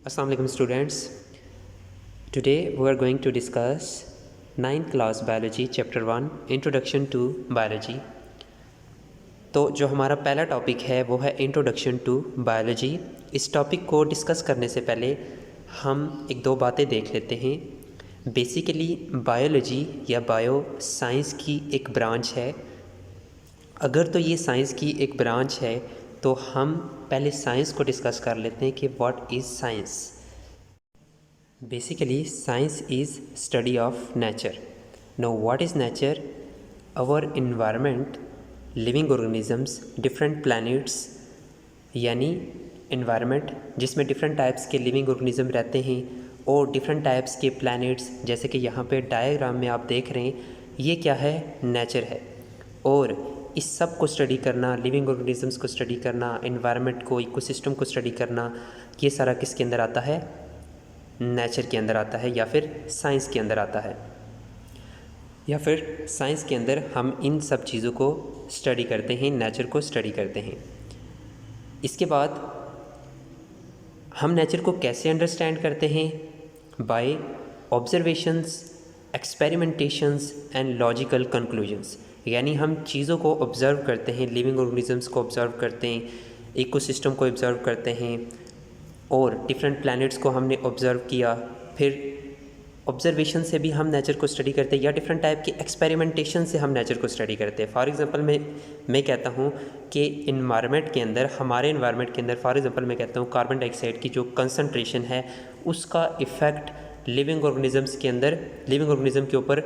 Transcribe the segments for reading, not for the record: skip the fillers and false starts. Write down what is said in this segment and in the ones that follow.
Assalamu alaikum students. Today we are going to discuss 9th class biology chapter 1 introduction to biology. तो जो हमारा पहला topic है वो है इंट्रोडक्शन टू बायोलॉजी। इस टॉपिक को डिस्कस करने से पहले हम एक दो बातें देख लेते हैं। बेसिकली बायोलॉजी या बायो साइंस की एक ब्रांच है। अगर तो ये साइंस की एक ब्रांच है तो हम पहले साइंस को डिस्कस कर लेते हैं कि what is science. Basically science is study of nature. Know what is nature? Our environment, living organisms, different planets, यानी इन्वायरमेंट जिसमें डिफरेंट टाइप्स के लिविंग ऑर्गेनिज्म रहते हैं और डिफरेंट टाइप्स के प्लैनेट्स, जैसे कि यहाँ पे डायग्राम में आप देख रहे हैं, ये क्या है? नेचर है। और इस सब को स्टडी करना, लिविंग ऑर्गेनिजम्स को स्टडी करना, इन्वायरमेंट को, इकोसिस्टम को स्टडी करना, ये सारा किसके अंदर आता है? नेचर के अंदर आता है, या फिर साइंस के अंदर आता है। या फिर साइंस के अंदर हम इन सब चीज़ों को स्टडी करते हैं, नेचर को स्टडी करते हैं। इसके बाद हम नेचर को कैसे अंडरस्टैंड करते हैं? By observations, experimentations and logical conclusions. यानी हम चीज़ों को ऑब्ज़र्व करते हैं, लिविंग ऑर्गेनिजम्स को ऑब्ज़र्व करते हैं, इकोसिस्टम को ऑब्ज़र्व करते हैं, और डिफरेंट प्लैनेट्स को हमने ऑब्ज़र्व किया। फिर ऑब्जर्वेशन से भी हम नेचर को स्टडी करते हैं, या डिफरेंट टाइप के एक्सपेरिमेंटेशन से हम नेचर को स्टडी करते हैं। फॉर एग्जांपल मैं कहता हूँ कि इन्वायरमेंट के अंदर, हमारे इन्वायरमेंट के अंदर फॉर एग्जांपल मैं कहता हूँ कार्बन डाइऑक्साइड की जो कंसनट्रेशन है उसका इफ़ेक्ट लिविंग ऑर्गेनिजम्स के अंदर, लिविंग ऑर्गेनिज्म के ऊपर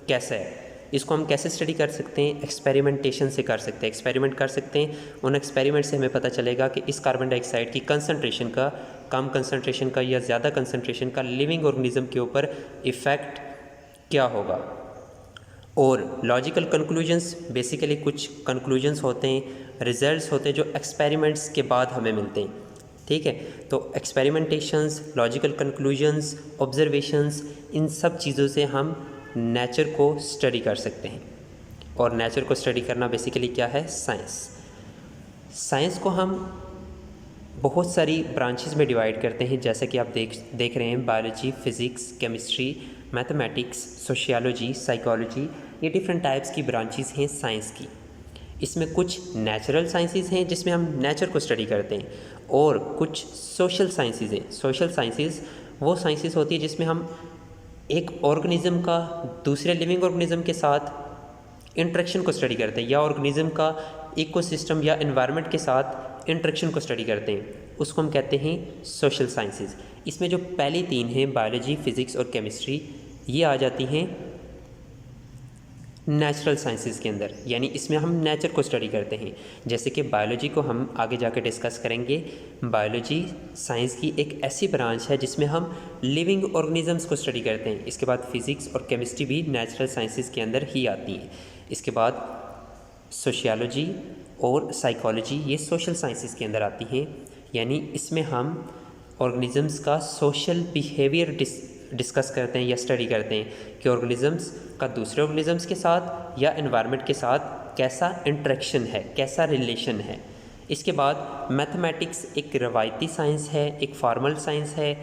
कैसा है। इसको हम कैसे स्टडी कर सकते हैं? एक्सपेरिमेंटेशन से कर सकते हैं, एक्सपेरिमेंट कर सकते हैं। उन एक्सपेरिमेंट से हमें पता चलेगा कि इस कार्बन डाइऑक्साइड की कंसनट्रेशन का, कम कंसनट्रेशन का या ज़्यादा कंसनट्रेशन का लिविंग ऑर्गेनिज्म के ऊपर इफ़ेक्ट क्या होगा। और लॉजिकल कंक्लूजन्स, बेसिकली कुछ कंक्लूजन्स होते हैं, रिजल्ट्स होते हैं जो एक्सपेरिमेंट्स के बाद हमें मिलते हैं। ठीक है, तो एक्सपेरिमेंटेशंस, लॉजिकल कंक्लूजन्स, ऑब्जर्वेशंस, इन सब चीज़ों से हम नेचर को स्टडी कर सकते हैं। और नेचर को स्टडी करना बेसिकली क्या है? साइंस। साइंस को हम बहुत सारी ब्रांचेस में डिवाइड करते हैं, जैसे कि आप देख रहे हैं biology, physics, chemistry, mathematics, sociology, psychology, ये डिफरेंट टाइप्स की ब्रांचेस हैं साइंस की। इसमें कुछ नेचुरल साइंसेस हैं जिसमें हम नेचर को स्टडी करते हैं, और कुछ सोशल साइंसेस हैं। सोशल साइंसेस वो साइंसेस होती है जिसमें हम एक ऑर्गेनिज्म का दूसरे लिविंग ऑर्गेनिज्म के साथ इंटरेक्शन को स्टडी करते हैं, या ऑर्गेनिज्म का इकोसिस्टम या एनवायरनमेंट के साथ इंटरेक्शन को स्टडी करते हैं, उसको हम कहते हैं सोशल साइंसेस। इसमें जो पहली तीन हैं, बायोलॉजी, फिज़िक्स और केमिस्ट्री, ये आ जाती हैं नेचुरल साइंसेस के अंदर, यानी इसमें हम नेचर को स्टडी करते हैं। जैसे कि बायोलॉजी को हम आगे जाकर डिस्कस करेंगे। बायोलॉजी साइंस की एक ऐसी ब्रांच है जिसमें हम लिविंग ऑर्गेनिजम्स को स्टडी करते हैं। इसके बाद फिज़िक्स और केमिस्ट्री भी नेचुरल साइंसेस के अंदर ही आती हैं। इसके बाद सोशियोलॉजी और साइकोलॉजी, ये सोशल साइंसेस के अंदर आती हैं, यानी इसमें हम ऑर्गेनिजम्स का सोशल बिहेवियर डिस्कस करते हैं या स्टडी करते हैं कि ऑर्गेनिजम्स का दूसरे ऑर्गेनिजम्स के साथ या एनवायरनमेंट के साथ कैसा इंटरेक्शन है, कैसा रिलेशन है। इसके बाद मैथमेटिक्स एक रवायती साइंस है, एक फॉर्मल साइंस है,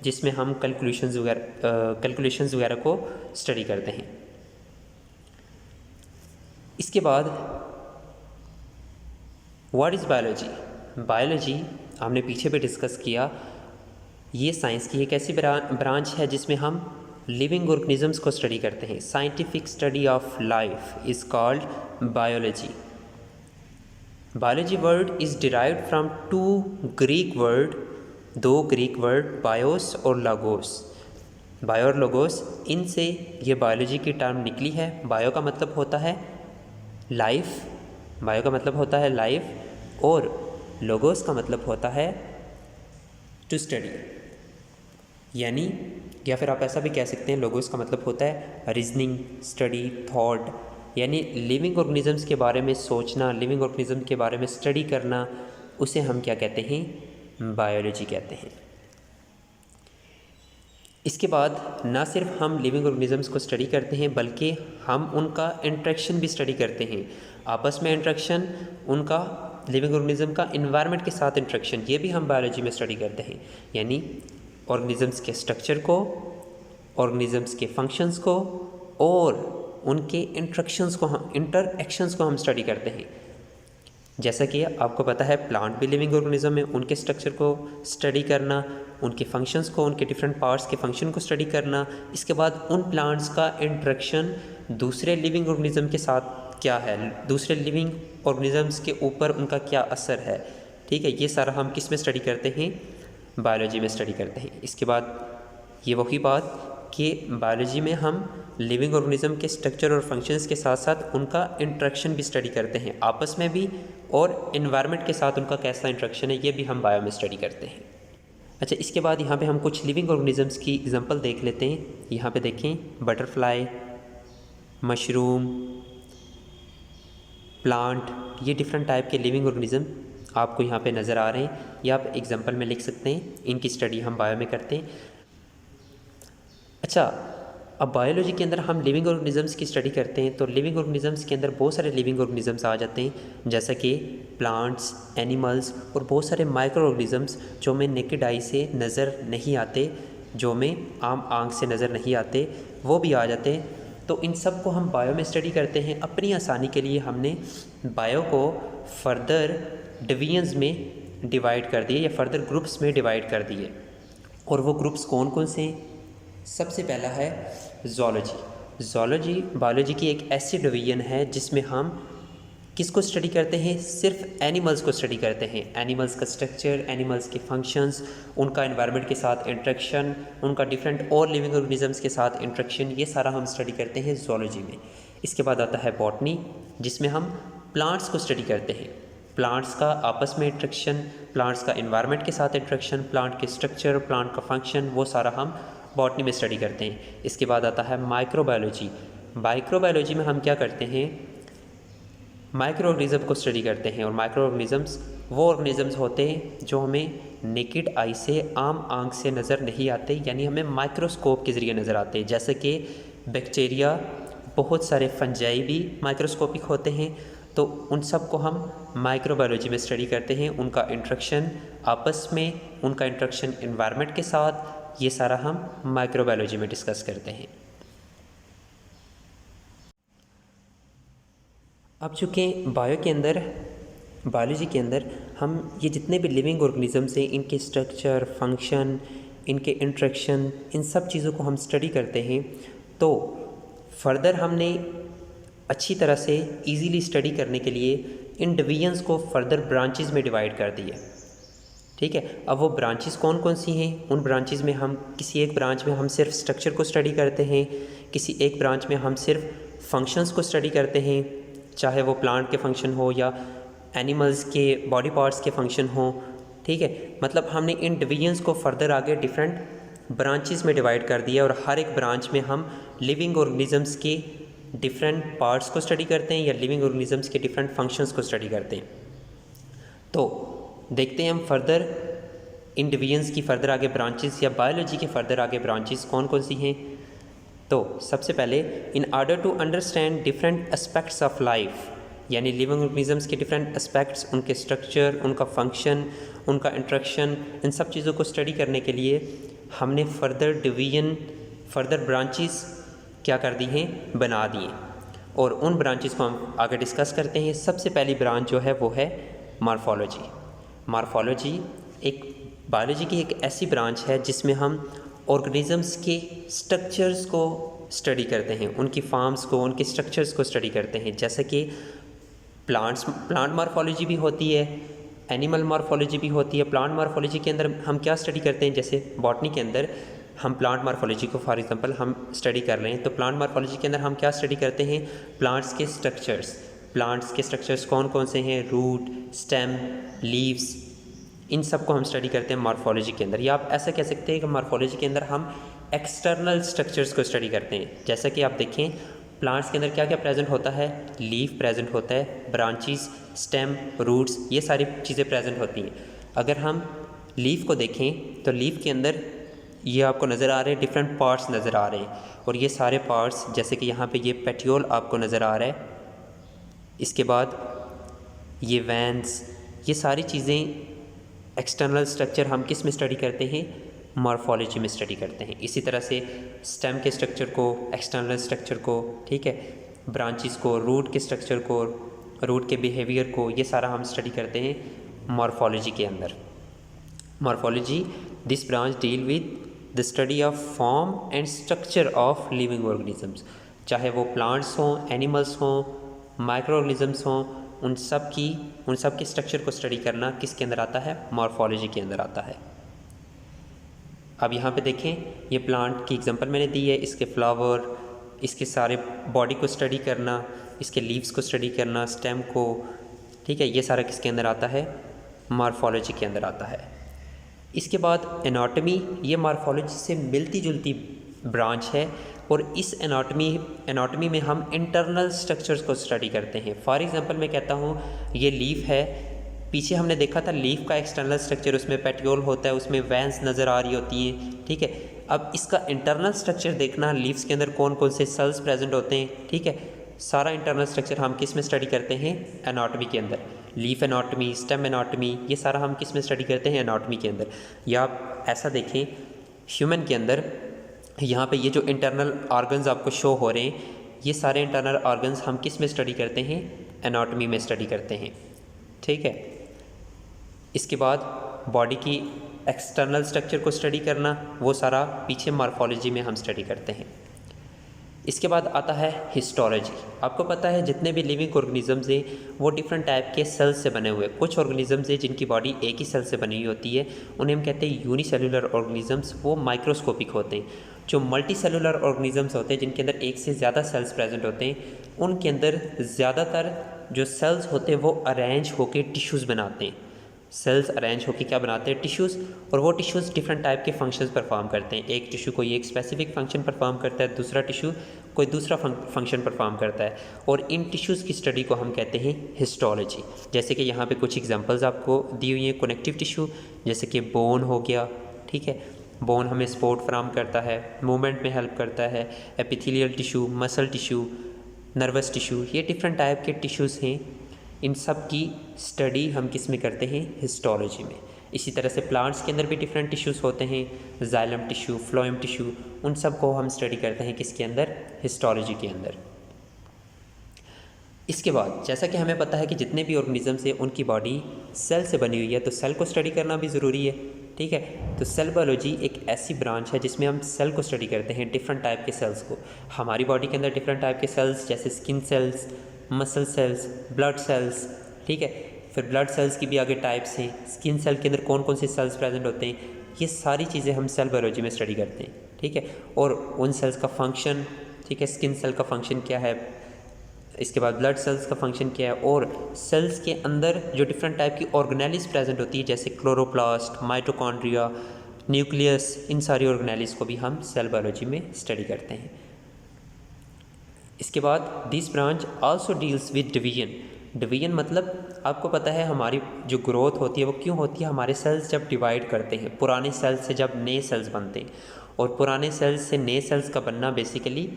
जिसमें हम कैलकुलेशंस वगैरह को स्टडी करते हैं। इसके बाद व्हाट इज़ बायोलॉजी? बायोलॉजी हमने पीछे भी डिस्कस किया, ये साइंस की एक ऐसी ब्रांच है जिसमें हम लिविंग ऑर्गेनिजम्स को स्टडी करते हैं। Scientific study of life is called biology. Biology word is derived from दो ग्रीक वर्ड बायोस और लोगोस। बायो और लोगोस, इनसे ये बायोलॉजी की टर्म निकली है। बायो का मतलब होता है लाइफ, बायो का मतलब होता है लाइफ, और लोगोस का मतलब होता है टू स्टडी, यानी, या फिर आप ऐसा भी कह सकते हैं, लोगोस का मतलब होता है रीजनिंग, स्टडी, थॉट, यानी लिविंग ऑर्गेनिजम्स के बारे में सोचना, लिविंग ऑर्गेनिज्म के बारे में स्टडी करना, उसे हम क्या कहते हैं? बायोलॉजी कहते हैं। इसके बाद ना सिर्फ हम लिविंग ऑर्गेनिजम्स को स्टडी करते हैं, बल्कि हम उनका इंटरेक्शन भी स्टडी करते हैं, आपस में इंटरेक्शन, उनका लिविंग ऑर्गेनिज्म का इन्वायरमेंट के साथ इंटरेक्शन, ये भी हम बायोलॉजी में स्टडी करते हैं, यानी ऑर्गेनिजम्स के स्ट्रक्चर को, ऑर्गेनिजम्स के फंक्शंस को और उनके इंटरएक्शंस को हम स्टडी करते हैं। जैसा कि आपको पता है प्लांट भी लिविंग ऑर्गेनिज्म है, उनके स्ट्रक्चर को स्टडी करना, उनके फंक्शंस को, उनके डिफरेंट पार्ट्स के फंक्शन को स्टडी करना, इसके बाद उन प्लांट्स का इंटरेक्शन दूसरे लिविंग ऑर्गेनिज्म के साथ क्या है, दूसरे लिविंग ऑर्गेनिजम्स के ऊपर उनका क्या असर है। ठीक है, ये सारा हम किस में स्टडी करते हैं, बायोलॉजी में स्टडी करते हैं। इसके बाद ये वही बात कि बायोलॉजी में हम लिविंग ऑर्गेनिज्म के स्ट्रक्चर और फंक्शंस के साथ साथ उनका इंटरेक्शन भी स्टडी करते हैं, आपस में भी और इन्वायरमेंट के साथ उनका कैसा इंटरेक्शन है, ये भी हम बायो में स्टडी करते हैं। अच्छा, इसके बाद यहाँ पे हम कुछ लिविंग ऑर्गेनिजम्स की एग्जांपल देख लेते हैं। यहाँ पे देखें, बटरफ्लाई, मशरूम, प्लांट, ये डिफरेंट टाइप के लिविंग ऑर्गेनिज्म आपको यहाँ पे नज़र आ रहे हैं, ये आप एग्जांपल में लिख सकते हैं। इनकी स्टडी हम बायो में करते हैं। अच्छा, अब बायोलॉजी के अंदर हम लिविंग ऑर्गेनिजम्स की स्टडी करते हैं, तो लिविंग ऑर्गेनिजम्स के अंदर बहुत सारे लिविंग ऑर्गेनिजम्स आ जाते हैं, जैसा कि प्लांट्स, एनिमल्स और बहुत सारे माइक्रो ऑर्गेनिजम्स जो हमें नेकेड आई से नज़र नहीं आते, जो हमें आम आंख से नज़र नहीं आते, वो भी आ जाते हैं। तो इन सब को हम बायो में स्टडी करते हैं। अपनी आसानी के लिए हमने बायो को फर्दर डिवीजन्स में डिवाइड कर दिए या फर्दर ग्रुप्स में डिवाइड कर दिए। और वो ग्रुप्स कौन कौन से हैं? सबसे पहला है ज़ूलॉजी। ज़ूलॉजी बायोलॉजी की एक ऐसी डिवीजन है जिसमें हम किसको स्टडी करते हैं, सिर्फ एनिमल्स को स्टडी करते हैं। एनिमल्स का स्ट्रक्चर, एनिमल्स के फंक्शंस, उनका एनवायरनमेंट के साथ इंटरेक्शन, उनका डिफरेंट और लिविंग ऑर्गेनिजम्स के साथ इंटरेक्शन, ये सारा हम स्टडी करते हैं ज़ूलॉजी में। इसके बाद आता है बॉटनी, जिसमें हम प्लांट्स को स्टडी करते हैं। प्लांट्स का आपस में इंटरेक्शन, प्लांट्स का एनवायरनमेंट के साथ इंटरेक्शन, प्लांट के स्ट्रक्चर, प्लांट का फंक्शन, वो सारा हम बॉटनी में स्टडी करते हैं। इसके बाद आता है माइक्रोबायोलॉजी। माइक्रोबायोलॉजी में हम क्या करते हैं, माइक्रो ऑर्गेनिज्म को स्टडी करते हैं। और माइक्रो ऑर्गेनिजम्स वो ऑर्गेनिजम्स होते हैं जो हमें नेकेड आई से, आम आंख से नज़र नहीं आते, यानी हमें माइक्रोस्कोप के ज़रिए नज़र आते हैं। जैसे कि बैक्टीरिया, बहुत सारे फंजाई भी माइक्रोस्कोपिक होते हैं, तो उन सब को हम माइक्रोबायोलॉजी में स्टडी करते हैं। उनका इंटरेक्शन आपस में, उनका इंटरेक्शन एनवायरनमेंट के साथ, ये सारा हम माइक्रोबायोलॉजी में डिस्कस करते हैं। अब चूँकि बायोलॉजी के अंदर हम ये जितने भी लिविंग ऑर्गेनिजम्स हैं, इनके स्ट्रक्चर, फंक्शन, इनके इंटरेक्शन, इन सब चीज़ों को हम स्टडी करते हैं, तो फर्दर हमने अच्छी तरह से इजीली स्टडी करने के लिए इन डिवीजन्स को फर्दर ब्रांचेस में डिवाइड कर दिए। ठीक है, अब वो ब्रांचेस कौन कौन सी हैं? उन ब्रांचेस में हम किसी एक ब्रांच में हम सिर्फ स्ट्रक्चर को स्टडी करते हैं, किसी एक ब्रांच में हम सिर्फ फंक्शंस को स्टडी करते हैं, चाहे वो प्लांट के फंक्शन हो या एनिमल्स के बॉडी पार्ट्स के फंक्शन हो। ठीक है, मतलब हमने इन डिवीजन्स को फर्दर आगे डिफरेंट ब्रांचेस में डिवाइड कर दिया और हर एक ब्रांच में हम लिविंग ऑर्गेनिजम्स के डिफरेंट पार्ट्स को स्टडी करते हैं या लिविंग ऑर्गेनिजम्स के डिफरेंट फंक्शंस को स्टडी करते हैं। तो देखते हैं हम फर्दर इन डिवीजन्स की फर्दर आगे ब्रांचेस या बायोलॉजी के फर्दर आगे ब्रांचेस कौन कौन सी हैं। तो सबसे पहले, in order to understand different aspects of life, यानी लिविंग ऑर्गेनिजम्स के डिफरेंट एस्पेक्ट्स, उनके स्ट्रक्चर, उनका फंक्शन, उनका इंटरेक्शन, इन सब चीज़ों को स्टडी करने के लिए हमने फर्दर डिवीजन, फर्दर ब्रांचेस क्या कर दी हैं, बना दिए। और उन ब्रांचेस को हम आगे डिस्कस करते हैं। सबसे पहली ब्रांच जो है वो है मॉर्फोलॉजी। मॉर्फोलॉजी एक बायोलॉजी की एक ऐसी ब्रांच है जिसमें हम ऑर्गेनिजम्स के स्ट्रक्चर्स को स्टडी करते हैं, उनकी फॉर्म्स को, उनके स्ट्रक्चर्स को स्टडी करते हैं। जैसे कि प्लांट मॉर्फोलॉजी भी होती है, एनिमल मॉर्फोलॉजी भी होती है। प्लांट मॉर्फोलॉजी के अंदर हम क्या स्टडी करते हैं, जैसे बॉटनी के अंदर हम प्लांट मॉर्फोलॉजी को फॉर एग्जांपल हम स्टडी कर रहे हैं, तो प्लांट मॉर्फोलॉजी के अंदर हम क्या स्टडी करते हैं, प्लांट्स के स्ट्रक्चर्स। प्लांट्स के स्ट्रक्चर्स कौन कौन से हैं, रूट, स्टेम, लीव्स, इन सब को हम स्टडी करते हैं मॉर्फोलॉजी के अंदर। या आप ऐसा कह सकते हैं कि मॉर्फोलॉजी के अंदर हम एक्सटर्नल स्ट्रक्चर्स को स्टडी करते हैं। जैसा कि आप देखें, प्लांट्स के अंदर क्या क्या प्रेजेंट होता है, लीफ प्रेजेंट होता है, ब्रांचेस, स्टेम, रूट्स, ये सारी चीज़ें प्रेजेंट होती हैं। अगर हम लीफ को देखें तो लीफ के अंदर ये आपको नज़र आ रहे हैं, डिफरेंट पार्ट्स नज़र आ रहे हैं, और ये सारे पार्ट्स, जैसे कि यहाँ पे ये पेटियोल आपको नज़र आ रहा है, इसके बाद ये वैन्स, ये सारी चीज़ें एक्सटर्नल स्ट्रक्चर हम किस में स्टडी करते हैं, मॉर्फोलॉजी में स्टडी करते हैं। इसी तरह से स्टेम के स्ट्रक्चर को, एक्सटर्नल स्ट्रक्चर को, ठीक है, ब्रांचेस को, रूट के स्ट्रक्चर को, रूट के बिहेवियर को, ये सारा हम स्टडी करते हैं मॉर्फोलॉजी के अंदर। Morphology, this branch deal with the study of form and structure of living organisms, चाहे वो प्लांट्स हों, एनिमल्स हों, माइक्रो ऑर्गेनिजम्स हों, उन सब के स्ट्रक्चर को स्टडी करना किसके अंदर आता है, मॉर्फोलॉजी के अंदर आता है। अब यहाँ पे देखें, ये प्लांट की एग्जांपल मैंने दी है, इसके फ्लावर, इसके सारे बॉडी को स्टडी करना, इसके लीव्स को स्टडी करना, स्टेम को, ठीक है, ये सारा किसके अंदर आता है, मॉर्फोलॉजी के अंदर आता है। इसके बाद एनाटॉमी, ये मॉर्फोलॉजी से मिलती जुलती ब्रांच है और इस एनाटॉमी में हम इंटरनल स्ट्रक्चर्स को स्टडी करते हैं। फॉर एग्जांपल मैं कहता हूँ ये लीफ है, पीछे हमने देखा था लीफ का एक्सटर्नल स्ट्रक्चर, उसमें पेटियोल होता है, उसमें वैन्स नज़र आ रही होती हैं, ठीक है। अब इसका इंटरनल स्ट्रक्चर देखना, लीव्स के अंदर कौन कौन से सेल्स प्रेजेंट होते हैं, ठीक है, सारा इंटरनल स्ट्रक्चर हम किस में स्टडी करते हैं, एनाटॉमी के अंदर। लीफ एनाटॉमी, स्टेम एनाटॉमी, ये सारा हम किस में स्टडी करते हैं, एनाटॉमी के अंदर। या आप ऐसा देखें, ह्यूमन के अंदर यहाँ पे ये जो इंटरनल ऑर्गन्स आपको शो हो रहे हैं, ये सारे इंटरनल ऑर्गन्स हम किस में स्टडी करते हैं, एनाटॉमी में स्टडी करते हैं, ठीक है। इसके बाद बॉडी की एक्सटर्नल स्ट्रक्चर को स्टडी करना, वो सारा पीछे मॉर्फोलॉजी में हम स्टडी करते हैं। इसके बाद आता है हिस्टोलॉजी। आपको पता है जितने भी लिविंग ऑर्गेनिजम्स हैं वो डिफरेंट टाइप के सेल्स से बने हुए। कुछ ऑर्गेनिजम्स हैं जिनकी बॉडी एक ही सेल से बनी हुई होती है, उन्हें हम कहते हैं यूनिसेलुलर ऑर्गेनिजम्स, वो माइक्रोस्कोपिक होते हैं। जो मल्टी सेलुलर ऑर्गेनिजम्स होते हैं जिनके अंदर एक से ज़्यादा सेल्स प्रेजेंट होते हैं, उनके अंदर ज़्यादातर जो सेल्स होते हैं वो अरेंज होकर टिश्यूज़ बनाते हैं। सेल्स अरेंज होकर क्या बनाते हैं, टिश्यूज़, और वो टिश्यूज़ डिफरेंट टाइप के फंक्शंस परफॉर्म करते हैं। एक टिश्यू कोई एक स्पेसिफिक फंक्शन परफॉर्म करता है, दूसरा टिश्यू कोई दूसरा फंक्शन परफॉर्म करता है, और इन टिश्यूज़ की स्टडी को हम कहते हैं हिस्टोलॉजी। जैसे कि यहाँ पे कुछ एग्जांपल्स आपको दी हुई हैं। कनेक्टिव टिश्यू, जैसे कि बोन हो गया, ठीक है, बोन हमें सपोर्ट फराहम करता है, मूवमेंट में हेल्प करता है। Epithelial tissue, muscle tissue, nervous tissue, ये डिफरेंट टाइप के टिश्यूज़ हैं। इन सब की स्टडी हम किस में करते हैं, हिस्टोलॉजी में। इसी तरह से प्लांट्स के अंदर भी डिफरेंट टिश्यूज़ होते हैं, जाइलम टिश्यू, फ्लोएम टिश्यू, उन सब को हम स्टडी करते हैं किसके अंदर, हिस्टोलॉजी के अंदर। इसके बाद जैसा कि हमें पता है कि जितने भी ऑर्गेनिजम्स हैं उनकी बॉडी सेल से बनी हुई है, तो सेल को स्टडी करना भी ज़रूरी है, ठीक है। तो सेल बायोलॉजी एक ऐसी ब्रांच है जिसमें हम सेल को स्टडी करते हैं, डिफरेंट टाइप के सेल्स को। हमारी बॉडी के अंदर डिफरेंट टाइप के सेल्स, जैसे skin cells, muscle cells, blood cells, ठीक है। फिर ब्लड सेल्स की भी आगे टाइप्स हैं, स्किन सेल के अंदर कौन कौन से सेल्स प्रेजेंट होते हैं, ये सारी चीज़ें हम सेल बायोलॉजी में स्टडी करते हैं, ठीक है। और उन सेल्स का फंक्शन, ठीक है, स्किन सेल का फंक्शन क्या है, इसके बाद ब्लड सेल्स का फंक्शन क्या है, और सेल्स के अंदर जो डिफरेंट टाइप की ऑर्गेनेलिस प्रेजेंट होती है, जैसे क्लोरोप्लास्ट, माइटोकॉन्ड्रिया, न्यूक्लियस, इन सारी ऑर्गेनेलिस को भी हम सेल बायोलॉजी में स्टडी करते हैं। इसके बाद this branch also deals with division. Division मतलब आपको पता है हमारी जो ग्रोथ होती है वो क्यों होती है, हमारे सेल्स जब डिवाइड करते हैं, पुराने सेल्स से जब नए सेल्स बनते हैं, और पुराने सेल्स से नए सेल्स का बनना बेसिकली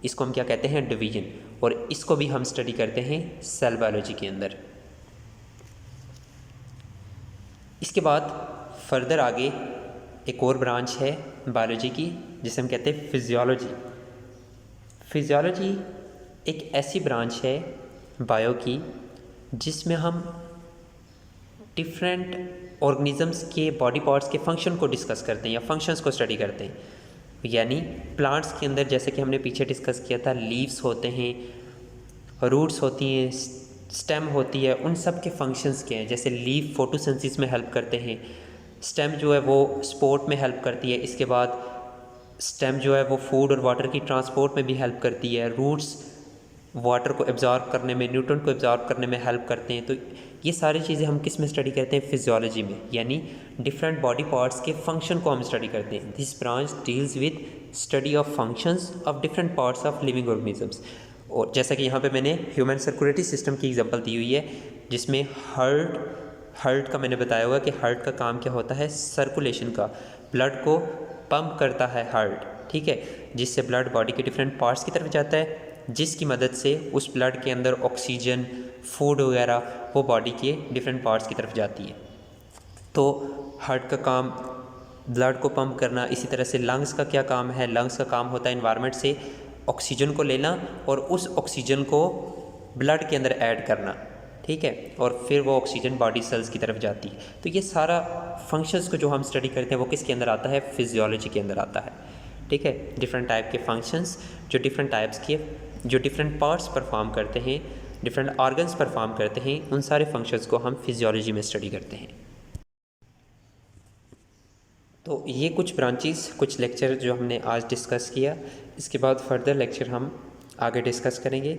इसको हम क्या कहते हैं, डिवीजन, और इसको भी हम स्टडी करते हैं सेल बायोलॉजी के अंदर। इसके बाद फर्दर आगे एक और ब्रांच है बायोलॉजी की जिसे हम कहते हैं फिजियोलॉजी। फिजियोलॉजी एक ऐसी ब्रांच है बायो की जिसमें हम डिफरेंट ऑर्गेनिजम्स के बॉडी पार्ट्स के फंक्शन को डिस्कस करते हैं या फंक्शंस को स्टडी करते हैं। यानी प्लांट्स के अंदर जैसे कि हमने पीछे डिस्कस किया था, लीव्स होते हैं, रूट्स होती हैं, स्टेम होती है, उन सब के फंक्शंस क्या हैं। जैसे लीव फोटोसिंथेसिस में हेल्प करते हैं, स्टेम जो है वो स्पोर्ट में हेल्प करती है, इसके बाद स्टेम जो है वो फूड और वाटर की ट्रांसपोर्ट में भी हेल्प करती है, रूट्स वाटर को एब्जॉर्ब करने में, न्यूट्रन को एब्जॉर्ब करने में हेल्प करते हैं। तो ये सारी चीज़ें हम किस में स्टडी करते हैं, फिजियोलॉजी में, यानी डिफरेंट बॉडी पार्ट्स के फंक्शन को हम स्टडी करते हैं। This branch deals with study of functions of different parts of living organisms. और जैसा कि यहाँ पे मैंने ह्यूमन सर्कुलेटरी सिस्टम की एग्जांपल दी हुई है, जिसमें हार्ट का मैंने बताया हुआ कि हार्ट का काम क्या होता है, सर्कुलेशन का, ब्लड को पंप करता है हार्ट, ठीक है, जिससे ब्लड बॉडी के डिफरेंट पार्ट्स की तरफ जाता है, जिसकी मदद से उस ब्लड के अंदर ऑक्सीजन, फूड वगैरह वो बॉडी के डिफरेंट पार्ट्स की तरफ जाती है। तो हार्ट का काम ब्लड को पंप करना, इसी तरह से लंग्स का क्या काम है, लंग्स का काम होता है एनवायरनमेंट से ऑक्सीजन को लेना और उस ऑक्सीजन को ब्लड के अंदर ऐड करना, ठीक है, और फिर वो ऑक्सीजन बॉडी सेल्स की तरफ जाती है। तो ये सारा फंक्शंस को जो हम स्टडी करते हैं वो किसके अंदर आता है, फिजियोलॉजी के अंदर आता है, ठीक है। डिफरेंट टाइप के फंक्शंस जो डिफरेंट टाइप्स के जो डिफरेंट पार्ट्स परफॉर्म करते हैं, डिफरेंट ऑर्गन्स परफॉर्म करते हैं, उन सारे फंक्शंस को हम फिजियोलॉजी में स्टडी करते हैं। तो ये कुछ ब्रांचेस, कुछ लेक्चर जो हमने आज डिस्कस किया, इसके बाद फर्दर लेक्चर हम आगे डिस्कस करेंगे।